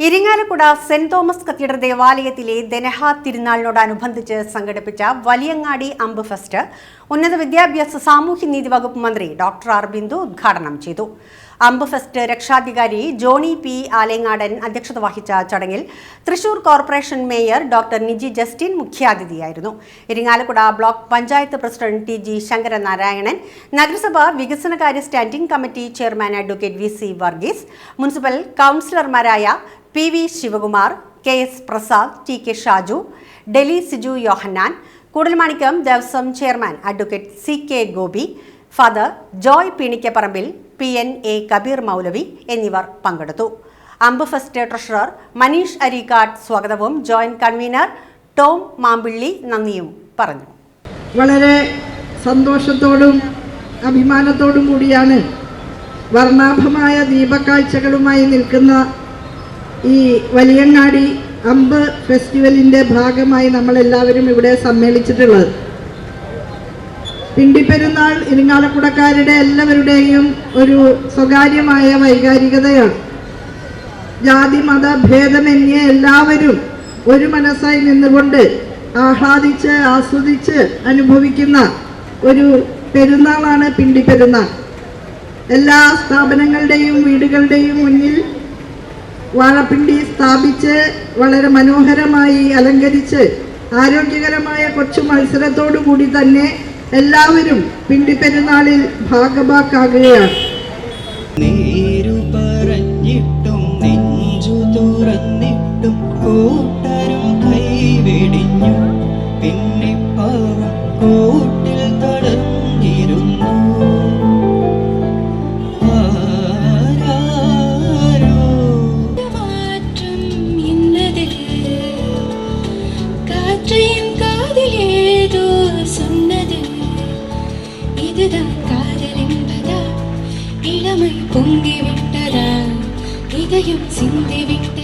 Irinjalakuda saint Thomas cathedral ദേവാലയത്തിലെ ദനഹ തിരുനാളിനോടനുബന്ധിച്ച് സംഘടിപ്പിച്ച വലിയങ്ങാടി അമ്പ് ഫെസ്റ്റ് ഉന്നത വിദ്യാഭ്യാസ സാമൂഹ്യനീതി വകുപ്പ് മന്ത്രി ഡോക്ടർ ആർ ബിന്ദു ഉദ്ഘാടനം ചെയ്തു. അമ്പ് ഫെസ്റ്റ് രക്ഷാധികാരി ജോണി പി ആലേങ്ങാടൻ അധ്യക്ഷത വഹിച്ച ചടങ്ങിൽ Thrissur corporation mayor doctor Niji Justin മുഖ്യാതിഥിയായിരുന്നു. Irinjalakuda block panchayat president T G Sankaranarayanan, നഗരസഭ വികസനകാര്യ standing committee chairman advocate V C Varghese, municipal കൗൺസിലർമാരായ P V Sivakumar, K S Prasad, T K Shaju, Deli Siju Yohannan, Koodalmanikyam Devaswom chairman advocate C K Gopi, father Joy Peenikkaparambil, P N A Kabeer മൗലവി എന്നിവർ പങ്കെടുത്തു. അമ്പ് ഫെസ്റ്റ് ട്രഷറർ മനീഷ് അരീക്കാട് സ്വാഗതവും joint convener Tom Mampilly നന്ദിയും പറഞ്ഞു. വളരെ സന്തോഷത്തോടും അഭിമാനത്തോടും കൂടിയാണ് വർണ്ണാഭമായ ദീപക്കാഴ്ചകളുമായി നിൽക്കുന്ന ഈ വലിയങ്ങാടി അമ്പ് ഫെസ്റ്റിവലിൻ്റെ ഭാഗമായി നമ്മളെല്ലാവരും ഇവിടെ സമ്മേളിച്ചിട്ടുള്ളത്. പിണ്ടിപ്പെരുന്നാൾ ഇരിങ്ങാലക്കുടക്കാരുടെ എല്ലാവരുടെയും ഒരു സ്വകാര്യമായ വൈകാരികതയാണ്. ജാതി മത ഭേദമന്യേ എല്ലാവരും ഒരു മനസ്സായി നിന്നുകൊണ്ട് ആഹ്ലാദിച്ച് ആസ്വദിച്ച് അനുഭവിക്കുന്ന ഒരു പെരുന്നാളാണ് പിണ്ടിപ്പെരുന്നാൾ. എല്ലാ സ്ഥാപനങ്ങളുടെയും വീടുകളുടെയും മുന്നിൽ വാഴപ്പിണ്ടി സ്ഥാപിച്ച് വളരെ മനോഹരമായി അലങ്കരിച്ച് ആരോഗ്യകരമായ കൊച്ചു മത്സരത്തോടു കൂടി തന്നെ എല്ലാവരും പിണ്ടിപ്പെരുന്നാളിൽ ഭാഗഭാക്കാകുകയാണ്. നേരു പറഞ്ഞിട്ടും നെഞ്ചു തുറന്നിട്ടും കൂട്ടരും കൈവെടിഞ്ഞു. പിന്നെ പാവം കൂട്ടിൽ തളർന്നിരുന്നു. இதுதான் காதல் என்பதா? இளமை பொங்கி விட்டதா? இதயம் சிந்தி விட்டதா?